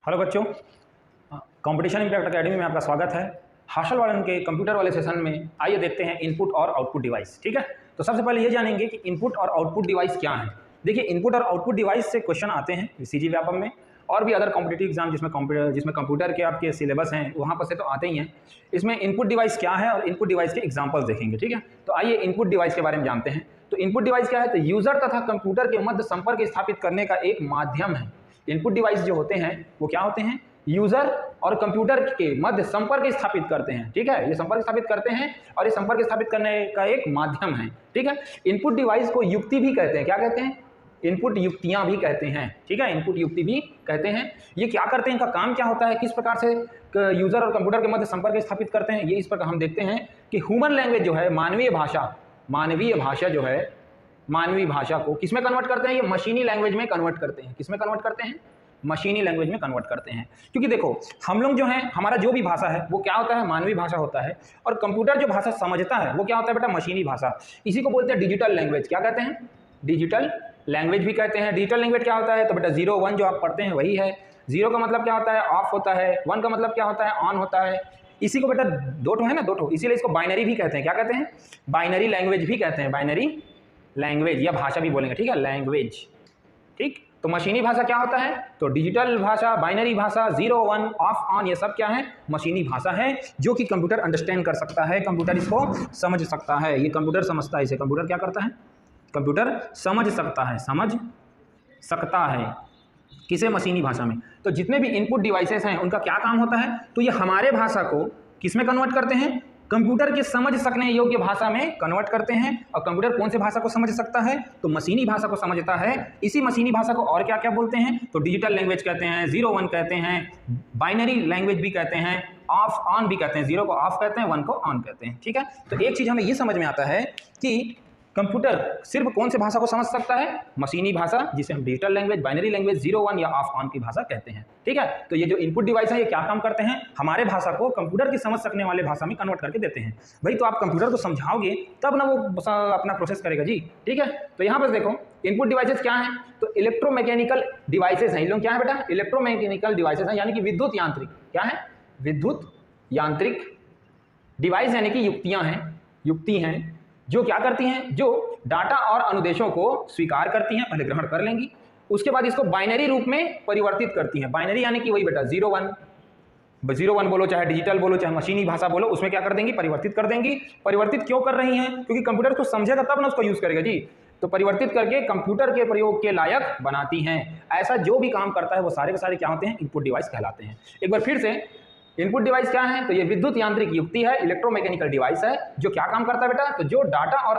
Hello बच्चों, competition impact academy में आपका स्वागत है। हाशल वालन के कंप्यूटर वाले सेशन में आइए देखते हैं इनपुट और आउटपुट डिवाइस। ठीक है, तो सबसे पहले ये जानेंगे कि इनपुट और आउटपुट डिवाइस क्या है। देखिए, इनपुट और आउटपुट डिवाइस से क्वेश्चन आते हैं सीजी व्यापम में और भी अदर कॉम्पिटिटिव एग्जाम जिसमें कंप्यूटर के आपके सिलेबस हैं वहाँ पर से तो आते ही हैं। इसमें इनपुट डिवाइस क्या है और इनपुट डिवाइस के एग्जाम्पल्स देखेंगे। ठीक है, तो आइए इनपुट डिवाइस के बारे में जानते हैं। तो इनपुट डिवाइस क्या है? तो यूजर तथा कंप्यूटर के मध्य संपर्क स्थापित करने का एक माध्यम है। इनपुट डिवाइस जो होते हैं वो क्या होते हैं? यूजर और कंप्यूटर के मध्य संपर्क स्थापित करते हैं। ठीक है, ये संपर्क स्थापित करते हैं और ये संपर्क स्थापित करने का एक माध्यम है। ठीक है, इनपुट डिवाइस को युक्ति भी कहते हैं। क्या कहते हैं? इनपुट युक्तियां भी कहते हैं। ठीक है, इनपुट युक्ति भी कहते हैं। ये क्या करते हैं, इनका काम क्या होता है, किस प्रकार से यूजर और कंप्यूटर के मध्य संपर्क स्थापित करते हैं, ये इस प्रकार हम देखते हैं कि ह्यूमन लैंग्वेज जो है, मानवीय भाषा जो है, मानवीय भाषा को किसमें कन्वर्ट करते हैं? ये मशीनी लैंग्वेज में कन्वर्ट करते हैं। किसमें कन्वर्ट करते हैं? मशीनी लैंग्वेज में कन्वर्ट करते हैं। क्योंकि देखो, हम लोग जो हैं, हमारा जो भी भाषा है वो क्या होता है? मानवीय भाषा होता है। और कंप्यूटर जो भाषा समझता है वो क्या होता है बेटा? मशीनी भाषा। इसी को बोलते हैं डिजिटल लैंग्वेज। क्या कहते हैं? डिजिटल लैंग्वेज भी कहते हैं। डिजिटल लैंग्वेज क्या होता है? तो बेटा 0 1 जो आप पढ़ते हैं वही है। 0 का मतलब क्या होता है? ऑफ होता है। 1 का मतलब क्या होता है? ऑन होता है। इसी को बेटा दो ठो है ना, दो ठो, इसीलिए इसको बाइनरी भी कहते हैं। क्या कहते हैं? बाइनरी लैंग्वेज भी कहते हैं। बाइनरी लैंग्वेज या भाषा भी बोलेंगे। ठीक है, लैंग्वेज। ठीक, तो मशीनी भाषा क्या होता है? तो डिजिटल भाषा, बाइनरी भाषा, 0 1 ऑफ ऑन, ये सब क्या है? मशीनी भाषा है, जो कि कंप्यूटर अंडरस्टैंड कर सकता है, कंप्यूटर इसको समझ सकता है। ये कंप्यूटर समझता है, इसे कंप्यूटर क्या करता है? कंप्यूटर समझ सकता है, समझ सकता है। किसे? मशीनी भाषा में। तो जितने भी इनपुट डिवाइसेस हैं उनका क्या काम होता है? तो ये हमारे भाषा को किसमें कन्वर्ट करते हैं? कंप्यूटर के समझ सकने योग्य भाषा में कन्वर्ट करते हैं। और कंप्यूटर कौन से भाषा को समझ सकता है? तो मशीनी भाषा को समझता है। इसी मशीनी भाषा को और क्या क्या बोलते हैं? तो डिजिटल लैंग्वेज कहते हैं, 0 1 कहते हैं, बाइनरी लैंग्वेज भी कहते हैं, ऑफ ऑन भी कहते हैं। 0 को ऑफ कहते हैं, 1 को ऑन कहते हैं। ठीक है, तो एक चीज़ हमें ये समझ में आता है कि कंप्यूटर सिर्फ कौन से भाषा को समझ सकता है? मशीनी भाषा, जिसे हम डिजिटल लैंग्वेज, बाइनरी लैंग्वेज, 0 1 या ऑफ ऑन की भाषा कहते हैं। ठीक है, तो ये जो इनपुट डिवाइस है ये क्या काम करते हैं? हमारे भाषा को कंप्यूटर की समझ सकने वाले भाषा में कन्वर्ट करके देते हैं। भाई, तो आप कंप्यूटर को समझाओगे तब ना वो अपना प्रोसेस करेगा जी। ठीक है, तो यहाँ पर देखो इनपुट डिवाइसेस क्या हैं? तो इलेक्ट्रोमैकेनिकल डिवाइसेस हैं। इन लोग क्या है बेटा? इलेक्ट्रोमैकेनिकल डिवाइसेस हैं, यानी कि विद्युत यांत्रिक। क्या है? विद्युत यांत्रिक डिवाइस, यानी कि युक्तियाँ हैं, युक्ति हैं जो क्या करती हैं? जो डाटा और अनुदेशों को स्वीकार करती हैं, पहले ग्रहण कर लेंगी, उसके बाद इसको बाइनरी रूप में परिवर्तित करती हैं। बाइनरी यानी कि वही बेटा 0 1 बोलो, चाहे डिजिटल बोलो, चाहे मशीनी भाषा बोलो, उसमें क्या कर देंगी? परिवर्तित कर देंगी। परिवर्तित क्यों कर रही हैं? क्योंकि कंप्यूटर को समझेगा तब ना उसको यूज करेगा जी। तो परिवर्तित करके कंप्यूटर के प्रयोग के लायक बनाती हैं। ऐसा जो भी काम करता है वो सारे के सारे क्या होते हैं? इनपुट डिवाइस कहलाते हैं। एक बार फिर से, इनपुट डिवाइस क्या है? तो ये विद्युत यांत्रिक युक्ति है, इलेक्ट्रोमैकेनिकल डिवाइस है, जो क्या काम करता है बेटा? तो जो डाटा और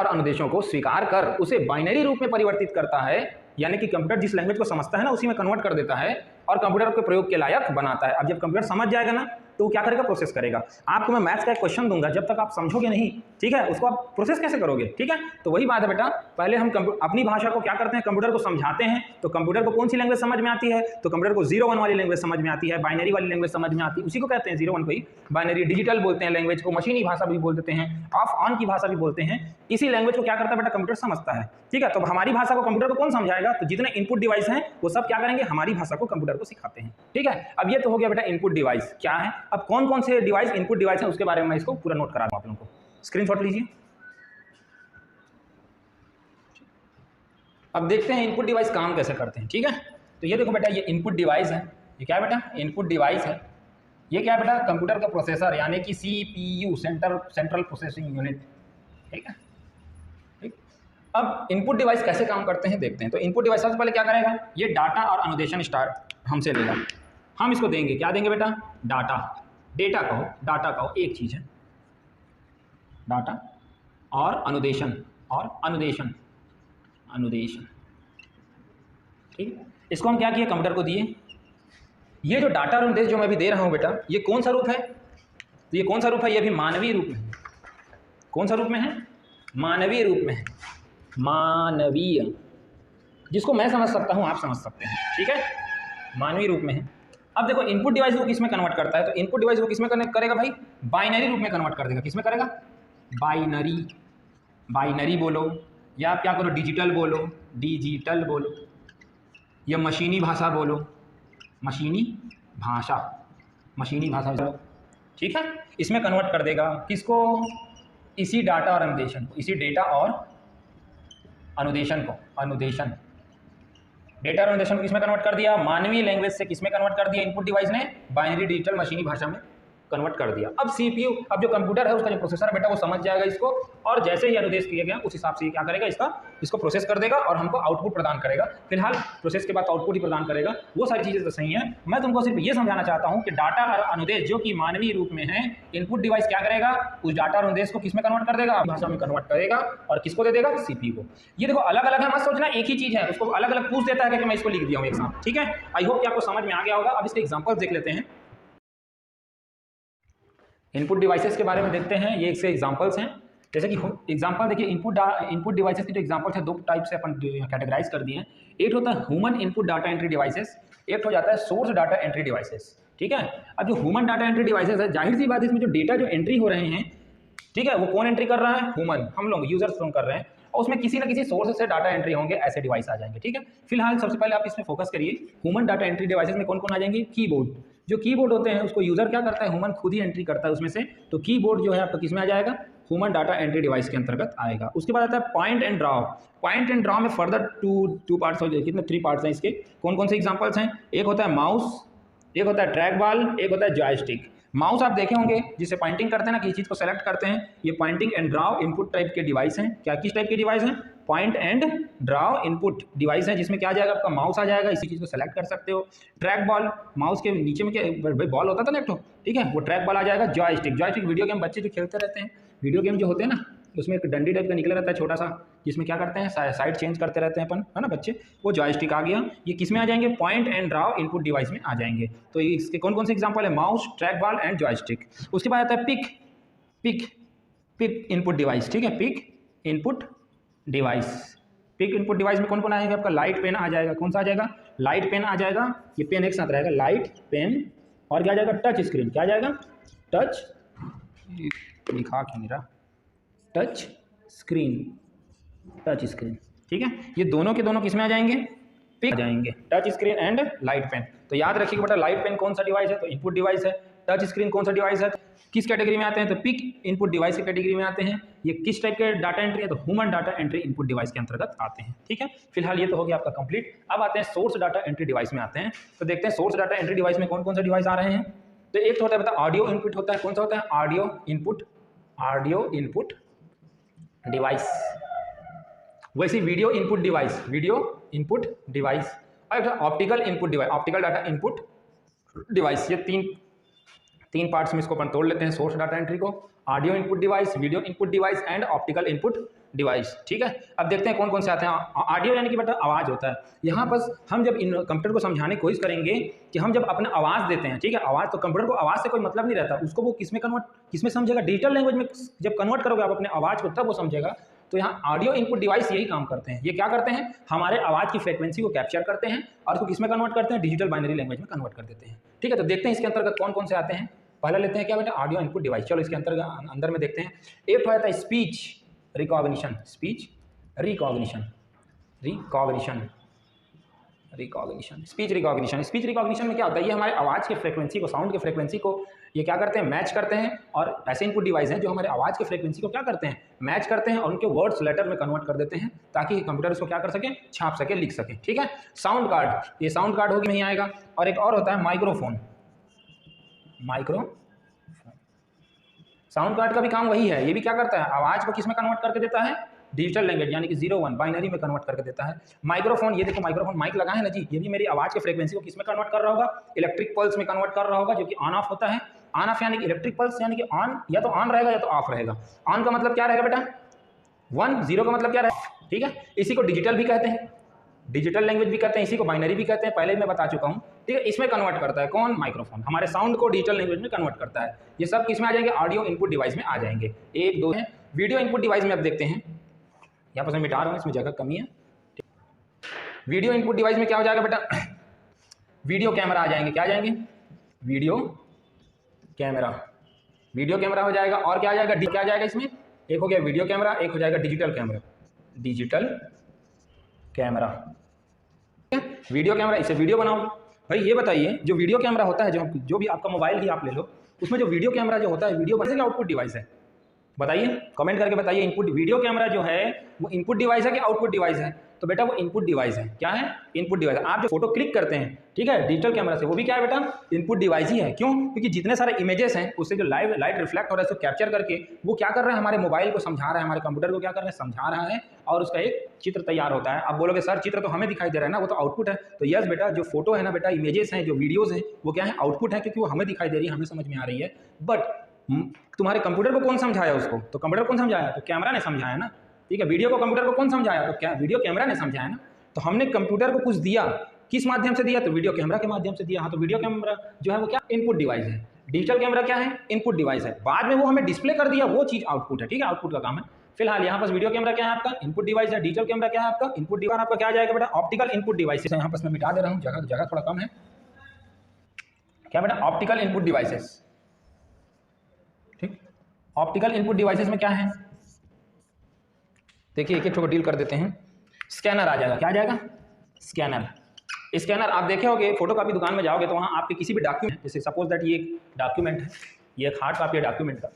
अनुदेशों को स्वीकार कर उसे बाइनरी रूप में परिवर्तित करता है, यानी कि कंप्यूटर जिस लैंग्वेज को समझता है ना उसी में कन्वर्ट कर देता है और कंप्यूटर के प्रयोग के लायक बनाता है। अब जब कंप्यूटर समझ जाएगा ना तो वो क्या करेगा? प्रोसेस करेगा। आपको मैं मैथ्स का एक क्वेश्चन दूंगा, जब तक आप समझोगे नहीं, ठीक है, उसको आप प्रोसेस कैसे करोगे? ठीक है, तो वही बात है बेटा, पहले हम अपनी भाषा को क्या करते हैं? कंप्यूटर को समझाते हैं। तो कंप्यूटर को कौन सी लैंग्वेज समझ में आती है? तो कंप्यूटर को 0 1 वाली लैंग्वेज समझ में आती है, बाइनरी वाली लैंग्वेज समझ में आती है, उसी को कहते हैं 0 1 को ही बाइनरी। डिजिटल बोलते हैं लैंग्वेज को, मशीनी भाषा भी बोल देते हैं, ऑफ ऑन की भाषा भी बोलते हैं। इसी लैंग्वेज को क्या करता है बेटा? कंप्यूटर समझता है। ठीक है, तो हमारी भाषा को कंप्यूटर को कौन समझाएगा? तो जितने इनपुट डिवाइस हैं वो सब क्या करेंगे? हमारी भाषा को कंप्यूटर को सिखाते हैं। ठीक है, अब ये तो हो गया बेटा इनपुट डिवाइस क्या है। अब कौन कौन से डिवाइस इनपुट डिवाइस है उसके बारे में मैं इसको पूरा नोट करा दूं आप लोगों को। स्क्रीनशॉट लीजिए। अब देखते हैं इनपुट डिवाइस काम कैसे करते हैं। ठीक है, तो ये देखो बेटा, ये इनपुट डिवाइस है। ये क्या है बेटा? इनपुट डिवाइस है। ये क्या है बेटा? कंप्यूटर का प्रोसेसर, यानी कि CPU, सेंट्रल प्रोसेसिंग यूनिट। ठीक है, अब इनपुट डिवाइस कैसे काम करते हैं देखते हैं। तो इनपुट डिवाइस सबसे पहले क्या करेगा? ये डाटा और अनुदेशन स्टार्ट हमसे लेगा। हम इसको देंगे, क्या देंगे बेटा? डाटा। डेटा कहो, डाटा कहो, एक चीज़ है। डाटा और अनुदेशन, अनुदेशन। ठीक, इसको हम क्या किए? कंप्यूटर को दिए। ये जो डाटा और अनुदेश जो मैं अभी दे रहा हूँ बेटा, ये कौन सा रूप है? तो ये कौन सा रूप है? ये भी मानवीय रूप में है। कौन सा रूप में है? मानवीय रूप में है। मानवीय, जिसको मैं समझ सकता हूँ आप समझ सकते हैं। ठीक है, मानवीय रूप में है। अब देखो इनपुट डिवाइस को किस में कन्वर्ट करता है? तो इनपुट डिवाइस को किस में कनेक्ट करेगा भाई? बाइनरी रूप में कन्वर्ट कर देगा। किस में करेगा? बाइनरी। बाइनरी बोलो या आप क्या करो? डिजिटल बोलो, डिजिटल बोलो। या मशीनी भाषा बोलो, मशीनी भाषा बोलो, ठीक है। इसमें कन्वर्ट कर देगा किसको, इसी डाटा और अनुदेशन को, इसी डेटा और अनुदेशन को, डेटा और अनुदेशन को किसमें कन्वर्ट कर दिया, मानवीय लैंग्वेज से किसमें कन्वर्ट कर दिया, इनपुट डिवाइस ने बाइनरी डिजिटल मशीनी भाषा में कन्वर्ट कर दिया। अब सीपीयू, अब जो कंप्यूटर है उसका जो प्रोसेसर बेटा वो समझ जाएगा इसको, और जैसे ही अनुदेश किया गया उस हिसाब से क्या करेगा, इसको प्रोसेस कर देगा और हमको आउटपुट प्रदान करेगा। फिलहाल प्रोसेस के बाद आउटपुट ही प्रदान करेगा। वो सारी चीज़ें तो सही हैं, मैं तुमको सिर्फ ये समझाना चाहता हूँ कि डाटा और अनुदेश जो कि मानवीय रूप में है, इनपुट डिवाइस क्या करेगा, उस डाटा और अनुदेश को किसमें कन्वर्ट कर देगा, भाषा में कन्वर्ट करेगा, और किसको दे देगा, सीपीयू को। ये देखो अलग अलग है, मत सोचना एक ही चीज़ है, उसको अलग अलग पूछ देता है कि मैं इसको लिख दिया हूँ एक साथ, ठीक है। आई होप कि आपको समझ में आ गया होगा। अब इसके एग्जाम्पल्स देख लेते हैं। इनपुट डिवाइसेस के बारे में देखते हैं, ये इसके एग्जांपल्स हैं। जैसे कि एग्जांपल देखिए, इनपुट डिवाइसेस के जो एग्जांपल्स हैं दो टाइप से अपन कैटेगराइज कर दिए हैं। एक होता है human input data entry devices, एक हो जाता है सोर्स डाटा एंट्री डिवाइसेस, ठीक है। अब जो ह्यूमन डाटा एंट्री डिवाइसेस है, जाहिर सी बात है इसमें जो डेटा जो एंट्री हो रहे हैं, ठीक है, वो कौन एंट्री कर रहा है, ह्यूमन, हम लोग यूजर्स कर रहे हैं, और उसमें किसी ना किसी सोर्स से डाटा एंट्री होंगे, ऐसे डिवाइस आ जाएंगे, ठीक है। फिलहाल सबसे पहले आप इसमें फोकस करिए, ह्यूमन डाटा एंट्री डिवाइसेस में कौन कौन आ जाएंगे, कीबोर्ड, जो कीबोर्ड होते हैं उसको यूजर क्या करता है, ह्यूमन खुद ही एंट्री करता है उसमें से, तो कीबोर्ड जो है आपका किस में आ जाएगा, ह्यूमन डाटा एंट्री डिवाइस के अंतर्गत आएगा। उसके बाद आता है point and draw. Point and draw में फर्दर टू पार्ट्स हो जाए, कितने 3 पार्ट्स हैं इसके, कौन कौन से एग्जांपल्स हैं, एक होता है माउस, एक होता है ट्रैक बॉल, एक होता है जॉयस्टिक। माउस आप देखे होंगे जिसे पॉइंटिंग करते हैं ना, किसी चीज़ को सेलेक्ट करते हैं, ये pointing and draw input type के डिवाइस हैं। क्या किस टाइप के डिवाइस हैं, point and draw input device है, जिसमें क्या आ जाएगा, आपका माउस आ जाएगा, इसी चीज़ को सेलेक्ट कर सकते हो। ट्रैक बॉल, माउस के नीचे में क्या बॉल होता था ना एक तो, ठीक है, वो ट्रैक बॉल आ जाएगा। जॉयस्टिक वीडियो गेम बच्चे जो खेलते रहते हैं, वीडियो गेम जो होते हैं ना, उसमें एक डंडी टाइप का निकला रहता है छोटा सा, जिसमें क्या करते हैं साइड चेंज करते रहते हैं अपन, है ना बच्चे, वो जॉयस्टिक आ गया। ये किस में आ जाएंगे, point and draw input device में आ जाएंगे। तो इसके कौन कौन से एग्जांपल है, mouse, track ball and joystick. उसके बाद आता है पिक इनपुट डिवाइस, ठीक है, पिक इनपुट डिवाइस में कौन कौन आएगा, आपका लाइट पेन आ जाएगा, कौन सा आ जाएगा, लाइट पेन आ जाएगा, ये पेन एक साथ रहेगा, लाइट पेन, और क्या आ जाएगा, टच स्क्रीन, क्या आ जाएगा, टच, लिखा क्यों नहीं रहा, टच स्क्रीन, ठीक है। ये दोनों के दोनों किस में आ जाएंगे, पिक आ जाएंगे, touch screen and light pen. तो याद रखिए बेटा, लाइट पेन कौन सा डिवाइस है, तो इनपुट डिवाइस है। टच स्क्रीन कौन सा डिवाइस है, किस कैटेगरी में आते हैं, तो पिक इनपुट डिवाइस की कैटेगरी में आते हैं। ये किस टाइप के डाटा एंट्री है, तो human data entry input device के अंतर्गत आते हैं, ठीक है। फिलहाल ये तो हो गया आपका कंप्लीट। अब आते हैं सोर्स डाटा एंट्री डिवाइस में आते हैं। तो देखते हैं सोर्स डाटा एंट्री डिवाइस में कौन कौन से डिवाइस आ रहे हैं। तो एक तो होता है बेटा ऑडियो इनपुट होता है, कौन सा होता है, ऑडियो इनपुट डिवाइस। वैसे वीडियो इनपुट डिवाइस, और optical input device, optical data input device. ये तीन पार्ट्स में इसको अपन तोड़ लेते हैं सोर्स डाटा एंट्री को, audio input device, video input device and optical input device, ठीक है। अब देखते हैं कौन कौन से आते हैं। ऑडियो यानी कि बेटा आवाज़ होता है। यहाँ पर हम जब इन कंप्यूटर को समझाने की कोशिश करेंगे कि हम जब अपना आवाज़ देते हैं, ठीक है, आवाज़, तो कंप्यूटर को आवाज़ से कोई मतलब नहीं रहता, उसको वो किसमें समझेगा, डिजिटल लैंग्वेज में जब कन्वर्ट करोगे आप अपने आवाज़ को, तब वो समझेगा। तो यहाँ ऑडियो इनपुट डिवाइस यही काम करते हैं। ये क्या करते हैं, हमारे आवाज़ की फ्रीक्वेंसी को कैप्चर करते हैं और उसको किसमें कन्वर्ट करते हैं, डिजिटल बाइनरी लैंग्वेज में कन्वर्ट कर देते हैं, ठीक है। तो देखते हैं इसके अंतर्गत कौन कौन से आते हैं। पहला लेते हैं क्या बेटा, ऑडियो इनपुट डिवाइस। चलो इसके अंदर में देखते हैं। एक तो आता है स्पीच रिकॉग्निशन में क्या होता है, ये हमारे आवाज़ के फ्रीक्वेंसी को, साउंड के फ्रीक्वेंसी को ये क्या करते हैं, मैच करते हैं। और ऐसे इनपुट डिवाइस हैं जो हमारे आवाज़ के फ्रीक्वेंसी को क्या करते हैं, मैच करते हैं और उनके वर्ड्स लेटर में कन्वर्ट कर देते हैं, ताकि कंप्यूटर इसको क्या कर सके, छाप सके, लिख सके, ठीक है। साउंड कार्ड, ये साउंड कार्ड होगी नहीं आएगा। और एक और होता है माइक्रोफोन। साउंड कार्ड का भी काम वही है, ये भी क्या करता है, आवाज़ को किस में कन्वर्ट करके देता है, डिजिटल लैंग्वेज यानी कि 0-1 बाइनरी में कन्वर्ट करके देता है। माइक्रोफोन, ये देखो माइक्रोफोन, माइक लगा है ना जी, ये भी मेरी आवाज़ के फ्रीक्वेंसी को किस में कन्वर्ट कर रहा होगा, इलेक्ट्रिक पल्स में कन्वर्ट कर रहा होगा, जो कि ऑन ऑफ होता है। ऑन ऑफ यानी कि इलेक्ट्रिक पल्स यानी कि ऑन, या तो ऑन रहेगा या तो ऑफ रहेगा। ऑन का मतलब क्या रहेगा बेटा, 1, 0 का मतलब क्या रहेगा, ठीक है। इसी को डिजिटल भी कहते हैं, डिजिटल लैंग्वेज भी कहते हैं, इसी को बाइनरी भी कहते हैं, पहले मैं बता चुका हूँ, ठीक है। इसमें कन्वर्ट करता है कौन, माइक्रोफोन, हमारे साउंड को डिजिटल लैंग्वेज में कन्वर्ट करता है। ये सब किस में आ जाएंगे, ऑडियो इनपुट डिवाइस में आ जाएंगे। 1, 2 है। वीडियो इनपुट डिवाइस में अब देखते हैं, यहाँ पर मैं मिटा रहा हूँ, इसमें जगह कमी है। वीडियो इनपुट डिवाइस में क्या हो जाएगा बेटा, वीडियो कैमरा आ जाएंगे, क्या आ जाएंगे, वीडियो कैमरा हो जाएगा। और क्या आ जाएगा, क्या आ जाएगा इसमें, एक हो गया वीडियो कैमरा, एक हो जाएगा डिजिटल कैमरा, वीडियो कैमरा, इसे वीडियो बनाओ। भाई ये बताइए, जो वीडियो कैमरा होता है, जो भी आपका मोबाइल ही आप ले लो, उसमें जो वीडियो कैमरा जो होता है, वीडियो बनने का आउटपुट डिवाइस है? बताइए, कमेंट करके बताइए। इनपुट वीडियो कैमरा जो है वो इनपुट डिवाइस है कि आउटपुट डिवाइस है? तो बेटा वो इनपुट डिवाइस है। क्या है? Input device. आप जो फोटो क्लिक करते हैं, ठीक है, डिजिटल कैमरा से, वो भी क्या है बेटा? इनपुट डिवाइस ही है। क्यों? क्योंकि जितने सारे इमेजेस हैं उससे जो लाइट रिफ्लेक्ट हो रहा है उसको कैप्चर करके वो क्या कर रहा है, हमारे मोबाइल को समझा रहा है, हमारे कंप्यूटर को क्या कर रहा है, समझा रहा है, और उसका एक चित्र तैयार होता है। आप बोलोगे सर चित्र तो हमें दिखाई दे रहा है ना, वो तो आउटपुट है। तो यस बेटा, जो फोटो है ना बेटा, इमेजेस हैं, जो वीडियोज़ हैं, वो क्या है? आउटपुट है, क्योंकि वो हमें दिखाई दे रही है, हमें समझ में आ रही है। बट तुम्हारे कंप्यूटर को कौन समझाया उसको? तो कंप्यूटर कौन समझाया? तो कैमरा ने समझाया ना। ठीक है, वीडियो को कंप्यूटर को कौन समझाया? तो क्या वीडियो कैमरा ने समझाया ना। तो हमने कंप्यूटर को कुछ दिया, किस माध्यम से दिया? तो वीडियो कैमरा के माध्यम से दिया। हाँ, तो वीडियो कैमरा जो है वो क्या? इनपुट डिवाइस है। डिजिटल कैमरा क्या है? इनपुट डिवाइस है। बाद में वो हमें डिस्प्ले कर दिया, वो चीज़ आउटपुट है। ठीक है, आउटपुट का काम है। फिलहाल यहाँ पर वीडियो कैमरा क्या है आपका? इनपुट डिवाइस है। डिजिटल कैमरा क्या है आपका? Input device. आपका क्या आ जाएगा बेटा? Optical input device. यहाँ पर मैं मिटा दे रहा हूँ, जगह थोड़ा कम है। क्या बेटा? Optical input devices. ठीक, ऑप्टिकल इनपुट डिवाइसेस में क्या है? देखिए एक एक ठो डील कर देते हैं। स्कैनर आ जाएगा। क्या आ जाएगा? स्कैनर। स्कैनर आप देखे होंगे, फोटोकॉपी दुकान में जाओगे तो वहाँ आपके किसी भी डॉक्यूमेंट, जैसे सपोज दैट ये एक डॉक्यूमेंट है, ये एक हार्ड कॉपी है डॉक्यूमेंट का,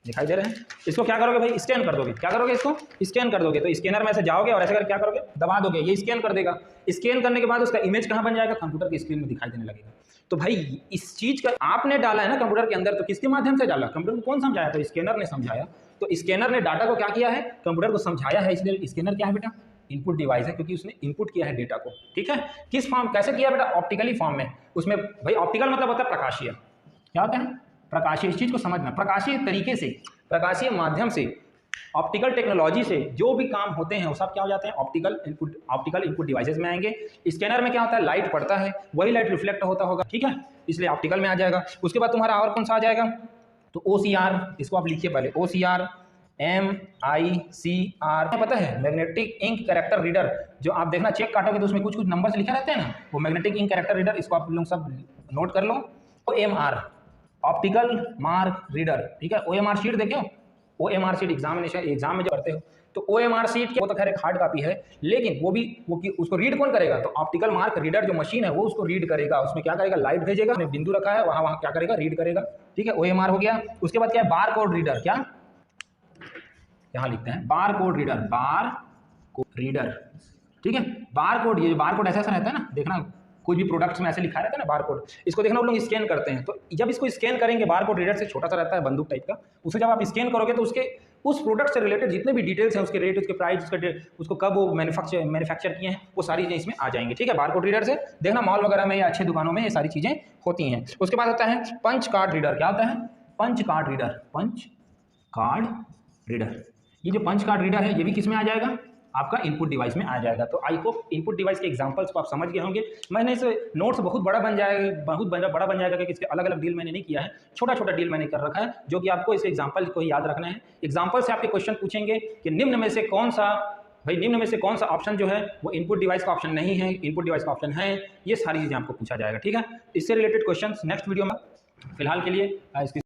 दिखाई दे रहे हैं, इसको क्या करोगे भाई? स्कैन कर दोगे। क्या करोगे? इसको स्कैन कर दोगे। तो स्कैनर में ऐसे जाओगे और ऐसे करके क्या करोगे? दबा दोगे, ये स्कैन कर देगा। स्कैन करने के बाद उसका इमेज कहाँ बन जाएगा? कंप्यूटर की स्क्रीन में दिखाई देने लगेगा। तो भाई इस चीज़ का आपने डाला है ना कंप्यूटर के अंदर, तो किसके माध्यम से डाला? कंप्यूटर को कौन समझाया? तो स्कैनर ने समझाया। तो स्कैनर ने डाटा को क्या किया है? कंप्यूटर को समझाया है। इसलिए स्कैनर क्या है बेटा? इनपुट डिवाइस है, क्योंकि उसने इनपुट किया है डेटा को। ठीक है, किस फॉर्म, कैसे किया बेटा? ऑप्टिकली फॉर्म में। उसमें भाई ऑप्टिकल मतलब होता है प्रकाशीय। क्या होता है? प्रकाशीय। इस चीज़ को समझना, प्रकाशीय तरीके से, प्रकाशीय माध्यम से, ऑप्टिकल टेक्नोलॉजी से जो भी काम होते हैं वो सब क्या हो जाते हैं? ऑप्टिकल इनपुट डिवाइसेस में आएंगे। स्कैनर में क्या होता है? लाइट पड़ता है, वही लाइट रिफ्लेक्ट होता होगा। ठीक है, इसलिए ऑप्टिकल में आ जाएगा। उसके बाद तुम्हारा और कौन सा आ जाएगा? तो OCR, इसको आप लिखिए पहले, OCR, MICR, पता है? Magnetic ink character reader. जो आप देखना चेक काटोगे तो उसमें कुछ कुछ नंबर्स लिखे रहते हैं ना, वो मैग्नेटिक इंक कैरेक्टर रीडर, इसको आप लोग सब नोट कर लो। OMR, optical mark reader. ठीक है, OMR शीट देखो, OMR शीट एग्जाम में जो करते हो, तो OMR शीट वो तो खैर एक हार्ड कॉपी है, लेकिन उसको रीड कौन करेगा? तो ऑप्टिकल मार्क रीडर जो मशीन है वो उसको रीड करेगा। उसमें क्या करेगा? लाइट भेजेगा, उसने बिंदु रखा है, वहाँ क्या करेगा? रीड करेगा। ठीक है, OMR हो गया। उसके बाद क्या है? Bar code reader. क्या यहाँ लिखते हैं? Bar code reader, bar code reader. ठीक है, बार कोड, ये बार कोड ऐसा रहता है ना, देखना कोई भी प्रोडक्ट्स में ऐसे लिखा रहता है ना बार कोड, इसको देखना वो लोग स्कैन करते हैं। तो जब इसको स्कैन करेंगे, बार कोड रीडर से छोटा सा रहता है, बंदूक टाइप का, उसे जब आप स्कैन करोगे तो उसके उस प्रोडक्ट से रिलेटेड जितने भी डिटेल्स हैं, उसके रेट, उसके प्राइस, उसको कब वो मैन्युफैक्चर किए हैं, वो सारी चीज़ें इसमें आ जाएंगी। ठीक है, बार कोड रीडर से देखना मॉल वगैरह में या अच्छी दुकानों में ये सारी चीज़ें होती हैं। उसके बाद होता है पंच कार्ड रीडर। क्या होता है? Punch card reader. Punch card reader, ये जो पंच कार्ड रीडर है ये भी किस में आ जाएगा? आपका इनपुट डिवाइस में आ जाएगा। तो आई होप इनपुट डिवाइस के एग्जांपल्स को आप समझ गए होंगे। मैंने इस नोट्स बहुत बड़ा बन जाएगा क्योंकि इसके अलग अलग डील मैंने नहीं किया है, छोटा छोटा डील मैंने कर रखा है, जो कि आपको इस एग्जांपल को याद रखना है। एग्जांपल से आपके क्वेश्चन पूछेंगे कि निम्न में से कौन सा ऑप्शन जो है वो इनपुट डिवाइस का ऑप्शन नहीं है, इनपुट डिवाइस का ऑप्शन है। ये सारी चीज़ें आपको पूछा जाएगा। ठीक है, इससे रिलेटेड क्वेश्चन नेक्स्ट वीडियो में। फिलहाल के लिए इसकी